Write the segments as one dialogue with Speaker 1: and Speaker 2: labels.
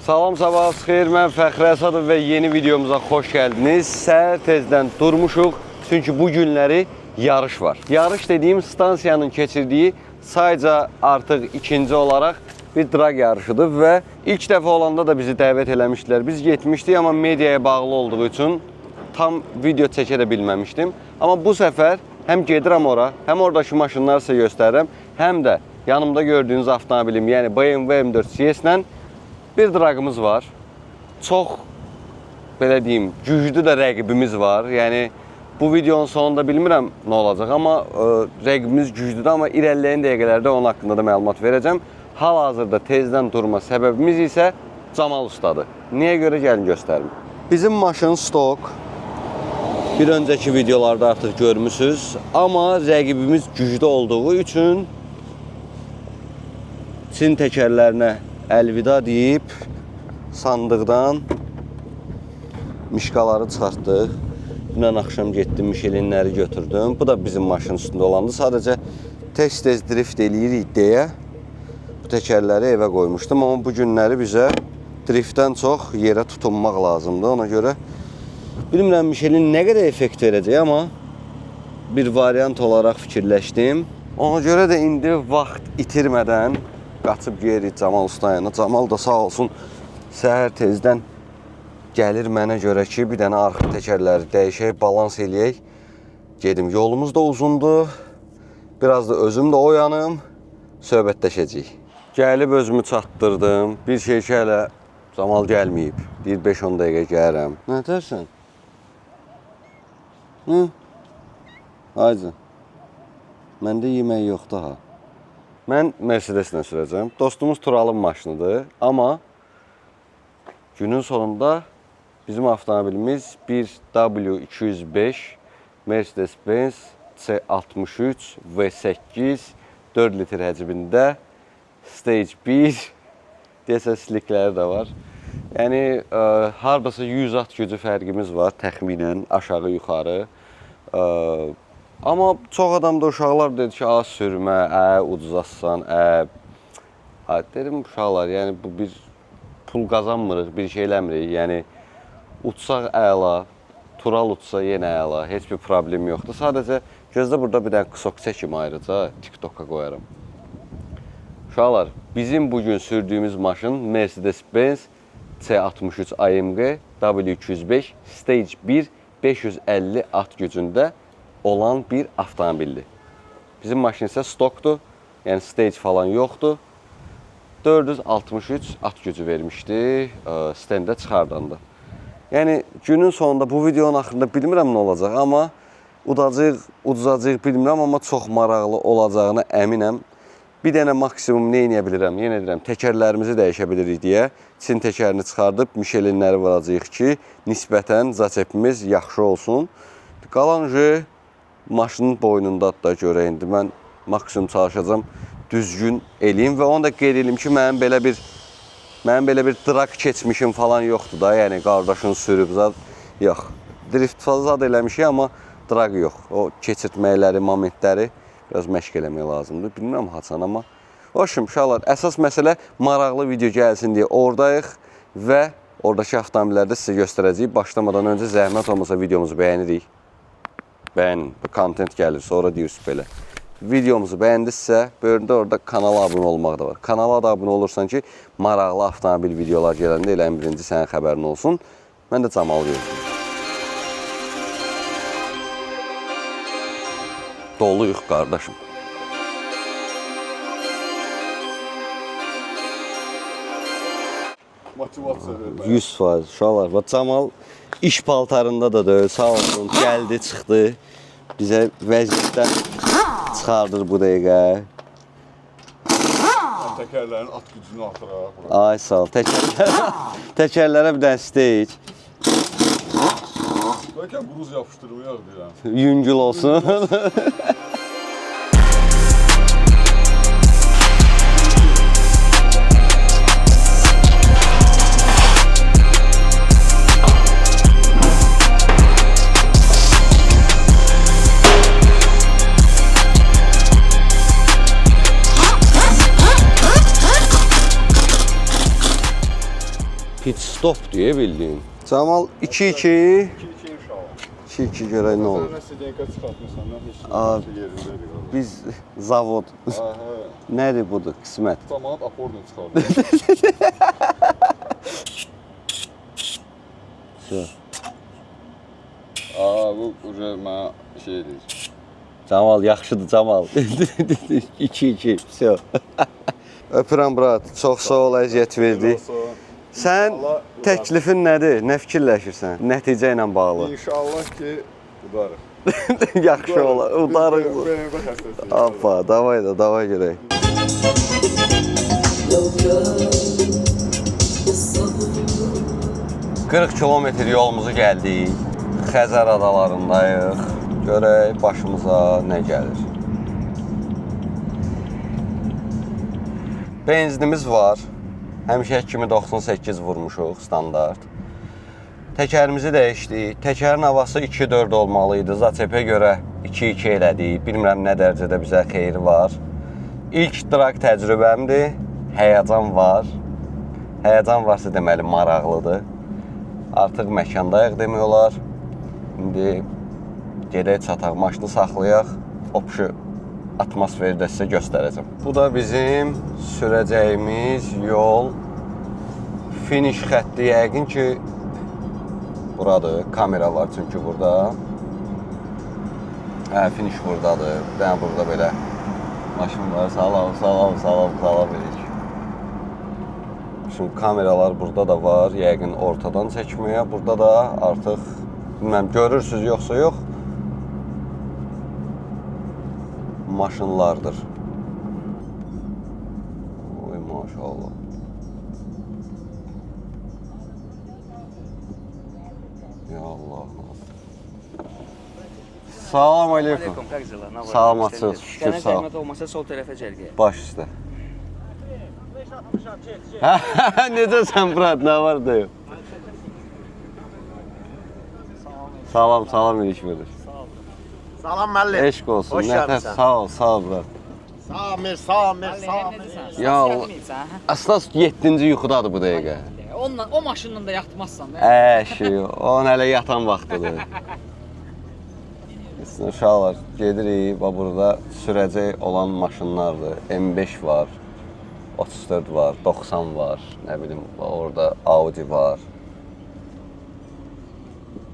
Speaker 1: Salam, sabahınız xeyir, mən Fəxri Əsadov və yeni videomuza xoş gəldiniz. Səhər tezdən durmuşuq, çünki bu günləri yarış var. Yarış dediyim stansiyanın keçirdiyi sayca artıq ikinci olaraq bir drag yarışıdır və ilk dəfə olanda da bizi dəvət eləmişdilər. Biz getmişdik, amma mediaya bağlı olduğu üçün tam video çəkə də bilməmişdim. Amma bu səfər həm gedirəm ora, həm oradakı maşınları sizə göstərirəm, həm də yanımda gördüyünüz avtomobilim, yəni BMW M4 CS-lə bir dragımız var. Çox, belə deyim, güclü də rəqibimiz var. Yəni, bu videonun sonunda bilmirəm nə olacaq, amma rəqibimiz güclüdür, amma irəliləyən dəqiqələrdə onun haqqında da məlumat verəcəm. Hal-hazırda tezdən durma səbəbimiz isə Camal ustadır. Niyə görə gəlin göstərim. Bizim maşın stok. Bir öncəki videolarda artıq görmüsünüz, amma rəqibimiz güclü olduğu üçün Çin təkərlərinə əlvida deyib sandıqdan mişqaları çıxartdıq. Dünən axşam getdim, Michelinləri götürdüm. Bu da bizim maşının üstündə olandı. Sadəcə tez-tez drift eləyirik deyə bu təkərləri evə qoymuşdum. Amma bu günləri bizə driftdən çox yerə tutunmaq lazımdır. Ona görə bilmirəm Michelin nə qədər effekt verəcək, amma bir variant olaraq fikirləşdim. Ona görə də indi vaxt itirmədən qaçıb yeyirik Camal usta yanına. Camal da sağ olsun səhər tezdən gəlir mənə görə ki, bir dənə arxa təkərləri dəyişək, balans eləyək. Gedim, yolumuz da uzundur. Biraz da özüm də oyanım, söhbətləşəcəyik. Gəlib özümü çatdırdım. Bir şey ki, hələ Camal gəlməyib. Deyir 5-10 dəqiqə gəlirəm. Nə dersən? Hı? Aycı. Məndə yemək yoxdur ha. Mən Mercedes-lə sürəcəm. Dostumuz Turalın maşınıdır. Amma günün sonunda bizim avtomobilimiz bir W205 Mercedes-Benz C63 V8 4 litr həcmində Stage 1 desəsizlikləri də var. Yəni, hardasa 100 at gücü fərqimiz var təxminən aşağı-yuxarı. Amma çox adam da uşaqlar dedi ki, az sürmə, ucuzassan, dedim uşaqlar, yəni bu bir pul qazanmırıq, bir şey eləmirik, yəni uçsaq əla, Tural uçsa yenə əla, heç bir problem yoxdur. Sadəcə gözdə burada bir dənə qısok çəkim ayrıca TikTok'a qoyaram. Uşaqlar, bizim bugün sürdüyümüz maşın Mercedes-Benz C63 AMG W205 Stage 1 550 at gücündə olan bir avtomobildir. Bizim maşın isə stokdur, yəni stage falan yoxdur. 463 at gücü vermişdi stəndə çıxardanda. Yəni günün sonunda bu videonun axırında bilmirəm nə olacaq, amma uduzacaq bilmirəm, amma çox maraqlı olacağına əminəm. Bir dənə maksimum nə edə bilirəm? Yenə deyirəm, təkərlərimizi dəyişə bilirik deyə Çin təkərini çıxardıb Michelinləri vuracağıq ki, nisbətən zaçepimiz yaxşı olsun. Qalan maşının boynundadır da görə indi mən maksimum çalışacağam düzgün eləyim və onu da qeyd edeyim ki, mənim belə bir drag keçmişim falan yoxdur da, yəni qardaşın sürüb zad yox. Drift zad eləmişik, amma drag yox. O keçirtməkləri, momentləri biraz məşq eləmək lazımdır. Bilmirəm haçan, amma hoşum uşaqlar, əsas məsələ maraqlı video gəlsin deyə oradayıq və oradakı avtomobillərdə sizə göstərəcəyik. Başlamadan öncə zəhmət olmasa videomuzu bəyənirik. Bəyənin, bu kontent gəlir, sonra deyirsiniz belə. Videomuzu bəyəndirsə, böyründə orada kanala abunə olmaq da var. Kanala da abunə olursan ki, maraqlı avtomobil videolar gələndə elə ən birinci sənin xəbərin olsun. Mən də Camal görürüm. Doluyuq qardaşım.
Speaker 2: Motivasiya verir.
Speaker 1: 100% uşaqlar. Və Camal iş paltarında da deyil, sağ olsun, gəldi, çıxdı. Bizə vəziyyətdən çıxardır bu dəqiqə.
Speaker 2: Təkərlərin at gücünü artıraq.
Speaker 1: Ay sağ ol, təkərlərə bir dənə stage.
Speaker 2: Bəlkə bruz yapışdırmayaq deyirəm.
Speaker 1: Yüngül olsun. Pit stop deyə bildiyin. Camal 2-2.
Speaker 2: 2-2 inşallah.
Speaker 1: 2-2 görək nə olur.
Speaker 2: Sən nəsə dəqiqə çıxartmısan, mən heç
Speaker 1: Aa,
Speaker 2: nə yerindədir.
Speaker 1: Biz zavod.
Speaker 2: Aha,
Speaker 1: Nədir budur? Qismət.
Speaker 2: zamanat aporla çıxardım. Bu mənə şey deyir.
Speaker 1: Camal yaxşıdır Camal. 2-2. Vso. Öpürəm brat. Çox sağ ol, əziyyət verdi. Sən təklifin nədir? Nə fikirləşirsən? Nəticə ilə bağlı.
Speaker 2: İnşallah ki, udarıq.
Speaker 1: Yaxşı olar. Udarıq.
Speaker 2: BMW həssəsi.
Speaker 1: Hoppa, davay görək. ...40 kilometr yolumuzu gəldik. Xəzər adalarındayıq. Görək başımıza nə gəlir. Benzinimiz var. Həmişə kimi 98 vurmuşuq standart. Təkərimizi dəyişdik. Təkərin havası 2-4 olmalıydı. ZATP-ə görə 2-2 elədik. Bilmirəm nə dərəcədə bizə xeyri var. İlk drag təcrübəmdir. Həyəcan var. Həyəcan varsa deməli maraqlıdır. Artıq məkandayıq demək olar. İndi gedək çataq, maşını saxlayaq. Opşu atmosferi də sizə göstərəcəm. Bu da bizim sürəcəyimiz yol. Finish xətti yəqin ki buradır. Kamera var çünki burada. Finish buradadır. Bir dənə burada belə maşın var. Salam verik. Şimdi kameralar burada da var. Yəqin ortadan çəkməyə. Burada da artıq bilməm görürsünüz yoxsa yox. Maşınlardır. Oy maşallah. Ya Allah. Salam aleyküm. Salamatçılıq, şükür sağ ol.
Speaker 3: Zəhmət olmasa sol tərəfə cərgəyə.
Speaker 1: Baş üstə. Necəsən brat, nə var da yox? Salam ilik verir.
Speaker 4: Salam müəllim.
Speaker 1: Eşq olsun.
Speaker 4: Hoş
Speaker 1: Nətər,
Speaker 4: gəlmisən.
Speaker 1: sağ ol brat.
Speaker 4: Samir.
Speaker 1: Ya Allah. Əsas 7-ci yuxudadır bu dəqiqə.
Speaker 3: O maşınla da yatmazsan da.
Speaker 1: Onun hələ yatan vaxtıdır. Uşaqlar gedirik, burada sürəcək olan maşınlardır. M5 var, 34 var, 90 var, nə bilim, orada Audi var.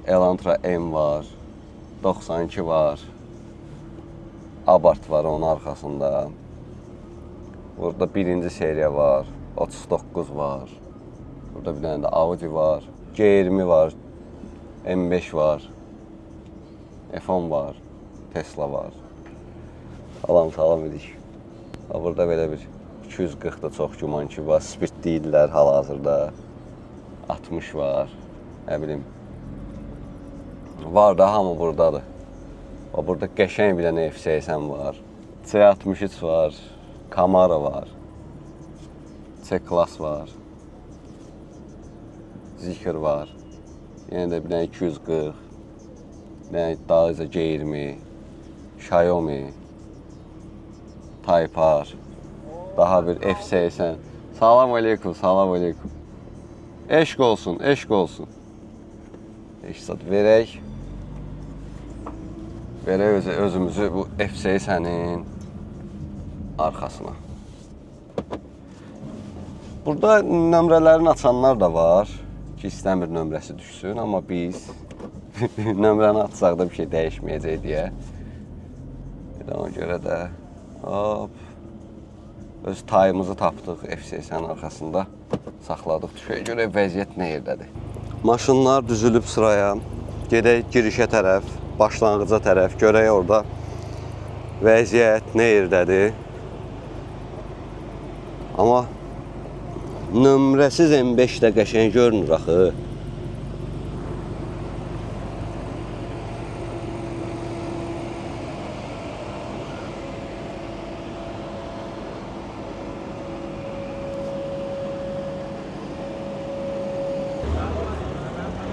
Speaker 1: Elantra M var, 92 var. Abarth var onun arxasında. Burada birinci seriya var, 39 var. Burada bir dənə də Audi var, G20 var, M5 var, F10 var, Tesla var. Salam edik. Burada belə bir 240 da çox güman ki var, Speed deyirlər hal-hazırda. 60 var, nə bilim. Var da hamı buradadır. Burada qəşəng bir dənə F80 var, C63 var, Camaro var, C-Class var, Zikr var, yenə də bir dənə 240, bir dənə daha izə G20, Xiaomi, Type-R, daha bir F80. Salam aleyküm. Eşq olsun. Eşsat verək. Verək özümüzü bu F80-in arxasına. Burada nömrələrini açanlar da var ki, istəmir nömrəsi düşsün, amma biz nömrəni açsaq da bir şey dəyişməyəcək deyə. Ona görə də öz tayımızı tapdıq F80-in arxasında saxladıq. Düşəyə görə vəziyyət nə yerdədir? Maşınlar düzülüb sıraya. Gedək girişə tərəf, başlanğıca tərəf. Görək orada vəziyyət nə yerdədir. Amma nömrəsiz M5 də qəşəng görünür axı.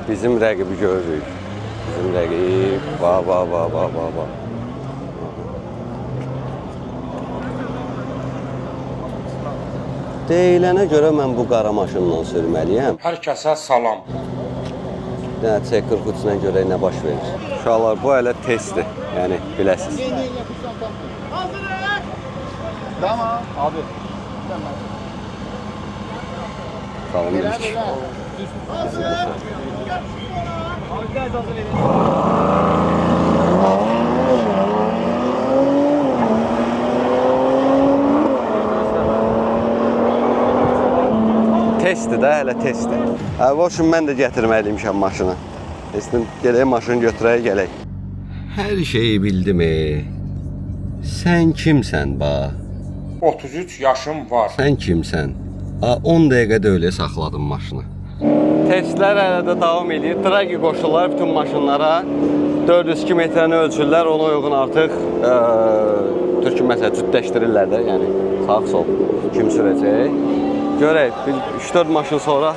Speaker 1: Bizim rəqibi görürük. Bizim rəqib. Bax. Deyilənə görə mən bu qara maşınla sürməliyəm.
Speaker 5: Hər kəsə salam.
Speaker 1: Yəni C43-lə görə nə baş verir? Uşaqlar, bu hələ testdir. Yəni biləsiniz.
Speaker 2: Tamam.
Speaker 3: Abi.
Speaker 1: Salam dedik. Testdir də, hələ testdir. Əvvəl mən də gətirməliymişəm maşını. Testin gələk maşını götürək, gələk. Hər şeyi bildimi? Sən kimsən ba?
Speaker 5: 33 yaşım var.
Speaker 1: Sən kimsən? 10 dəqiqədə öyle saxladım maşını. Testlər hələ də davam edir. Dragi qoşurlar bütün maşınlara. 402 metrəni ölçürlər, ona uyğun artıq Türkün məsələ cütləşdirirlər də, yəni sağ sol kim sürəcək. Görək, 3-4 maşın sonra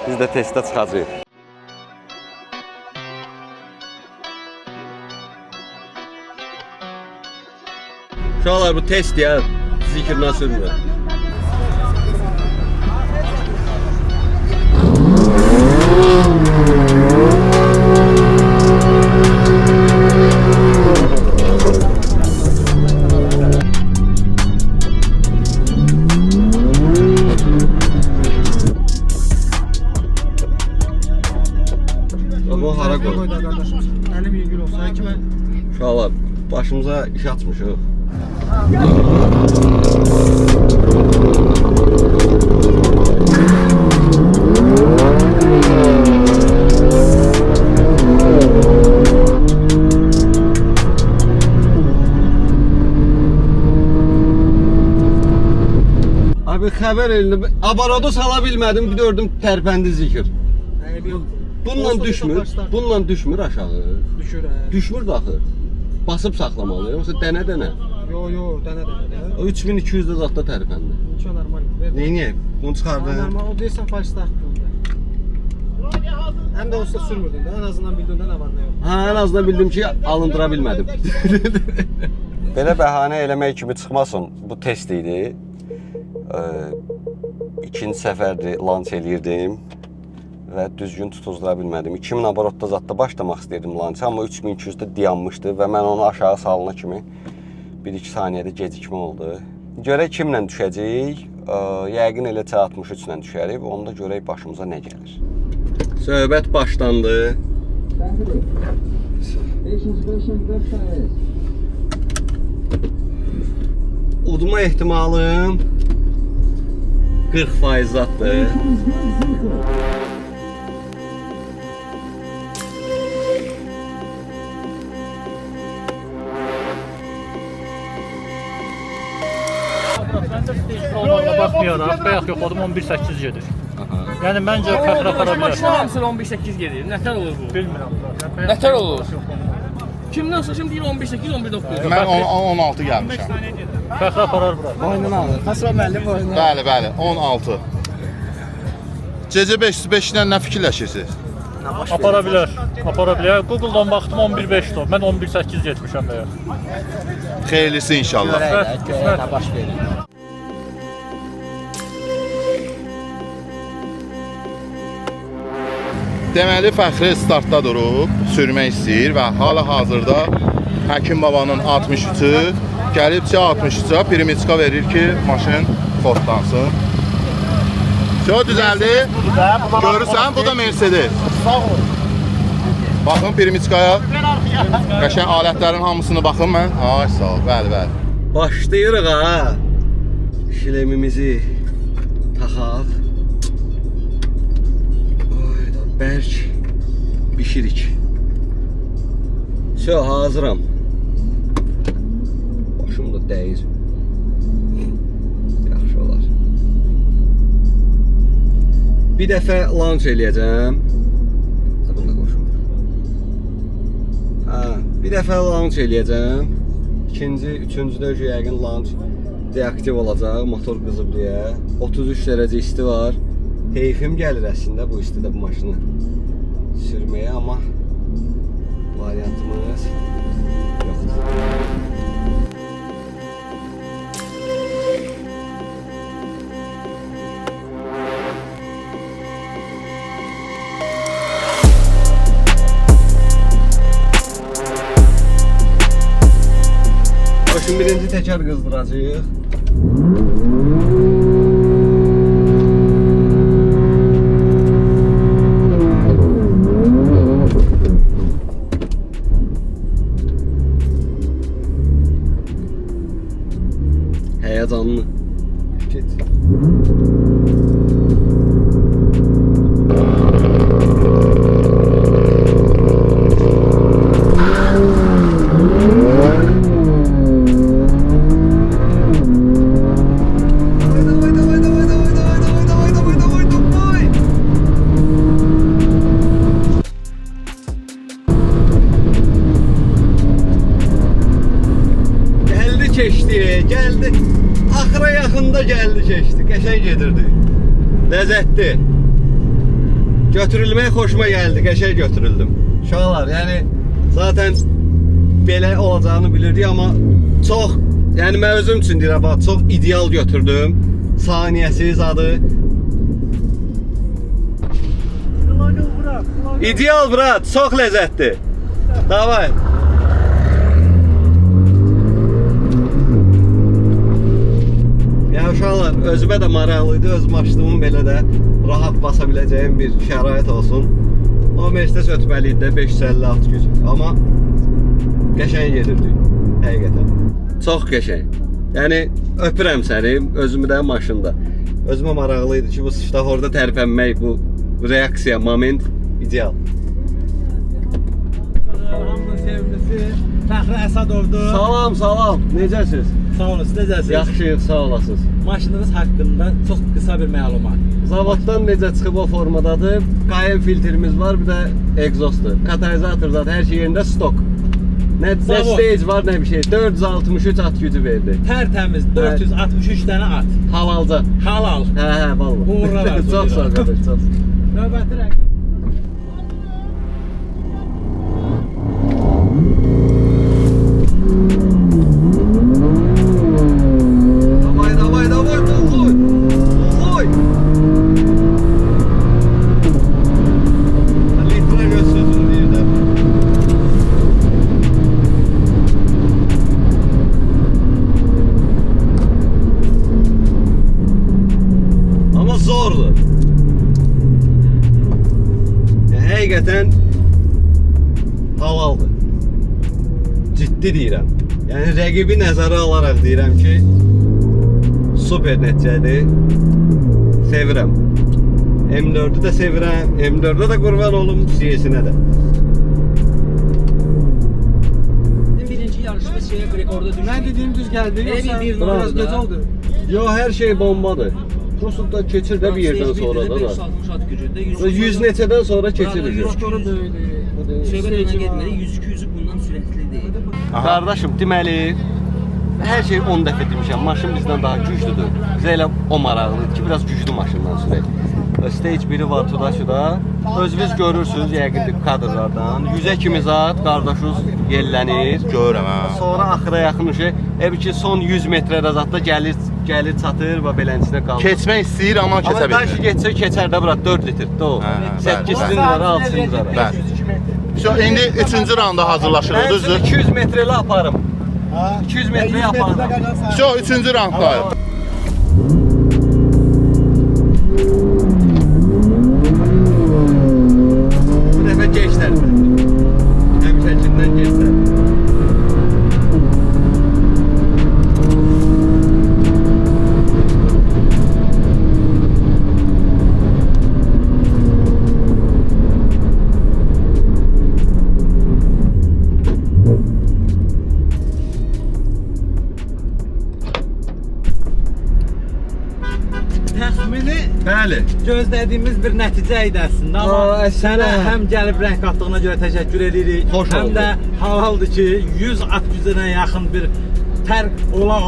Speaker 1: biz də testə çıxacağıq. Uşaqlar, bu test ya, zikirdən sürmür. Bu hara qoy?
Speaker 6: Əlim yüngül olsa, kimə?
Speaker 1: Uşaqlar, başımıza iş açmışıq. Abi xəbər elini, aparatı sala bilmədim, bir gördüm tərpəndi zikir. Bununla düşmür aşağı.
Speaker 6: Düşür.
Speaker 1: Düşmür da axı. Basıb saxlamalı, yoxsa dənə-dənə.
Speaker 6: Yo, dənə-dənə.
Speaker 1: O 3200-də zətdə tərpəndi.
Speaker 6: Çox normal.
Speaker 1: Neyniyək? Bunu çıxardın.
Speaker 6: Normal, o deyirsən fal startında. Həm də olsa sürmürdün də, ən azından bildiğində nə var, nə yox.
Speaker 1: Ha, ən azından bildim ki, alındıra bilmədim. Belə bəhanə eləmək kimi çıxmasın, bu test idi. İkinci səfərdir, lanç eləyirdim və düzgün tutuzdura bilmədim. 2000 abarotda zətdə başlamaq istəyirdim lança, amma 3200-də dayanmışdı və mən onu aşağı salına kimi 1-2 saniyədə gecikmə oldu. Görək kimlə düşəcəyik, yəqin elə C63 ilə düşərik, onda görək başımıza nə gəlir. Söhbət başlandı. Udma ehtimalım 40% zatdır.
Speaker 7: Olmağına baxmayaraq, bayaq yoxladım 11.8 gedir. Yəni məncə fəxr apara bilər.
Speaker 3: Maşın hamısı 11.8 gedir. Nətər olur bu?
Speaker 7: Bilmirəm.
Speaker 3: Nətər olur? Kimdən sonra deyir 11.8, 11.9.
Speaker 2: Mən 16 gəlmişəm.
Speaker 7: Fəxr aparar bura.
Speaker 6: Boynunu alır. Xəsrə müəllim boynunu.
Speaker 2: Bəli, 16. Gecə 505 ilə nə fikirləşirsiniz?
Speaker 7: Apara bilər. Apara bilər. Google-dan baxdım 11.5-dir. Mən 11.8 getmişəm bayaq.
Speaker 2: Xeyirlisi inşallah.
Speaker 7: Qismət.
Speaker 6: Baş verir.
Speaker 2: Deməli, Fəxri startda durub, sürmək istəyir və hal-hazırda Həkim babanın 63-ü gəlib C63-a primiçka verir ki, maşın kodlansın. Çok düzəldi. Görürsən, bu da Mercedes.
Speaker 4: Sağ ol.
Speaker 2: Baxın primiçkaya. Qəşəng alətlərin hamısını baxın mən. Ay, sağ ol. Bəli.
Speaker 1: Başlayırıq ha. Şilemimizi taxaq. Bərk bişirik. Hazıram. Başım da dəyir. Yaxşı olar. Bir dəfə launch eləyəcəm. Bunu da qoşum. Bir dəfə launch eləyəcəm. İkinci, üçüncüdə yəqin launch deaktiv olacaq, motor qızıb deyə. 33 dərəcə isti var. Heyfim gəlir əslində bu istidə bu maşını sürməyə, amma variantımız yoxdur. 21-ci təkər qızdıracağıq. Həyəcanlı. Get. Gəldi keçdi, gəldi. Axıra yaxında gəldi keçdi. Qəşəng gedirdi. Ləzzətli. Götürülməyə xoşuma gəldi, qəşəng götürüldüm. Uşaqlar, yəni zaten belə olacağını bilirdik, amma çox, yəni mən özüm üçün deyirəm, bax, çox ideal götürdüm. Saniyəsiz adı. İdeal brat, çox ləzzətli. Davay. Ya uşaqlar, özümə də maraqlıydı, öz maşınımın belə də rahat basa biləcəyim bir şərait olsun. O Mercedes ötməliydi də 556 güc. Amma qəşəng gedirdi, həqiqətən. Çox qəşəng. Yəni, öpürəm səni, özümü də maşında. Özümə maraqlıydı ki, bu svetoforda tərpənmək, bu reaksiya, moment ideal.
Speaker 6: Hamının sevimlisi Fəxri Əsədovdur.
Speaker 1: Salam, salam, necəsiz?
Speaker 6: Sağ olun, siz necəsiniz?
Speaker 1: Yaxşıyıq, sağ olasınız.
Speaker 6: Maşınınız haqqında çox qısa bir məlumat.
Speaker 1: Zavoddan necə çıxıb o formadadır? Qayen filtrimiz var, bir də egzostdur. Katalizator zaten hər şey yerində stok. Nə stage var, nə bir şey. 463 at gücü verdi.
Speaker 6: Tərtəmiz 463 dənə at.
Speaker 1: Halalca.
Speaker 6: Halal.
Speaker 1: Hə, vallahi.
Speaker 6: Uğurlar olsun.
Speaker 1: Çox sağ ol, qardaş, çox.
Speaker 6: Növbəti rəqəm.
Speaker 1: Davay, oy. Oy. Litre göz sözünü deyir də. Amma zordur. Həqiqətən halaldır. Ciddi deyirəm. Yəni rəqibi nəzərə alaraq deyirəm ki, super nəticədir. Sevirəm. M4'ü də sevirəm. M4'də də qurban olum, CS-inə də.
Speaker 3: Birinci yarışımız rekorda düşdü.
Speaker 6: Mən dediyim düz gəldi. Yoxsa
Speaker 3: Bir
Speaker 6: biraz göz oldu.
Speaker 1: Yo, hər şey bombadır. Prosto da keçir də bir yerdən sonra da.
Speaker 3: 560 at gücündə
Speaker 1: 100 neçədən sonra keçirir.
Speaker 3: 100 km söhbət ona getmədi. 100-200 bundan sürətli deyil.
Speaker 1: Qardaşım, deməli, hər şey 10 dəfə demişəm, maşın bizdən daha güclüdür. Bizə elə o maraqlıdır ki, biraz güclü maşından sürək. Stage 1-i var, tuda-şuda. Özünüz görürsünüz, yəqindir kadrlardan. 100-ə kimi zat qardaşınız yellənir.
Speaker 2: Görürəm ha.
Speaker 1: Sonra axıra yaxın şey, ev ki son 100 metrədə zatda gəlir çatır və beləsinə qalır.
Speaker 2: Keçmək istəyir, amma keçə
Speaker 1: Amma
Speaker 2: bilmir.
Speaker 1: daşı geçsə keçər də bura 4 litrdir o.
Speaker 2: Hə,
Speaker 1: 8
Speaker 2: bəli.
Speaker 1: lira, 6 lira.
Speaker 2: Bəli. İndi 3-cü raunda hazırlaşırıq,
Speaker 1: Mən
Speaker 2: düzdür?
Speaker 1: 200 metrəli aparım. 200 metrəyə aparım.
Speaker 2: 3-cü raundlayıq.
Speaker 1: Bu dəfə geçlər. Həmişəkindən geçlər.
Speaker 6: Təxmini
Speaker 1: Bəli.
Speaker 6: gözlədiyimiz bir nəticə idi əslində, amma
Speaker 1: əslində-
Speaker 6: sənə həm gəlib rəng qatdığına görə təşəkkür edirik.
Speaker 1: Xoş
Speaker 6: həm
Speaker 1: oldu.
Speaker 6: də halaldır ki, 100 at gücünə yaxın bir fərq ola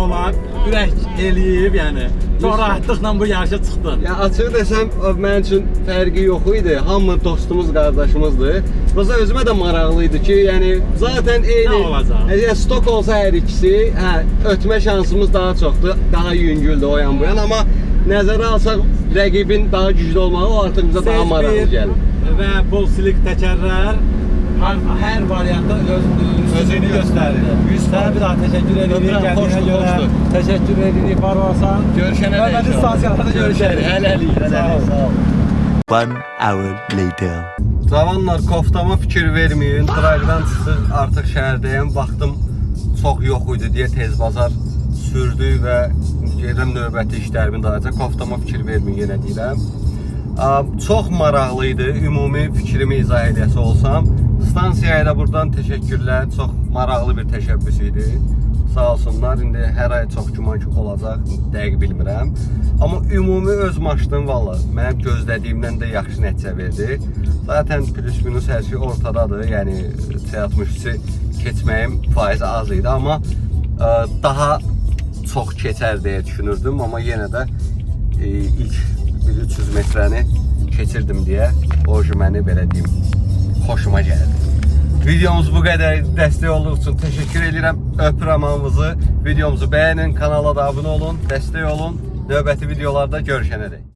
Speaker 6: ürək eləyib, yəni. Çox rahatlıqla bu yarışa çıxdın.
Speaker 1: Ya açıq desəm, mənim üçün fərqi yox idi. Hamı dostumuz, qardaşımızdır. Prosta özümə də maraqlı idi ki, yəni zaten eyni.
Speaker 6: Nə olacaq?
Speaker 1: Yəni stok olsa hər ikisi, hə, ötmə şansımız daha çoxdur, daha yüngüldür o yan bu yan, amma nəzərə alsaq rəqibin daha güclü olmağı o artıq bizə daha maraqlı gəlir.
Speaker 6: Və polsilik təkərlər hər variantda özünü göstərir. 100 sənə bir daha təşəkkür edirik gəldiyinə görə. Təşəkkür edirik, var olsan. Görüşənə də. Növbəti stansiyalarda görüşərik. Hələlik. Sağ ol.
Speaker 8: 1 hour later.
Speaker 1: Cavanlar, koftama fikir verməyin. Drayqdan çıxdıq, artıq şəhərdəyəm. Baxdım, çox yox idi deyə tez bazar sürdük və gedirəm növbəti işlərimin dayıca. Koftama fikir verməyin, yenə deyirəm. Çox maraqlı idi, ümumi fikrimi izah edəsi olsam. Stansiyaya da buradan təşəkkürlər, çox maraqlı bir təşəbbüs idi. Sağ olsunlar, indi hər ay çox güman ki olacaq, dəqiq bilmirəm. Amma ümumi öz maşınım valla mənim gözlədiyimdən də yaxşı nəticə verdi. Zaten plus minus hər şey ortadadır, yəni C63-ü keçməyim faizi az idi, amma daha çox keçər deyə düşünürdüm, amma yenə də ilk 300 metrəni keçirdim deyə o məni belə deyim, xoşuma gəldi. Videomuz bu qədər, dəstək olduğunuz üçün təşəkkür edirəm. Öpürəm hamınızı. Videomuzu bəyənin, kanala da abunə olun, dəstək olun. Növbəti videolarda görüşənədək.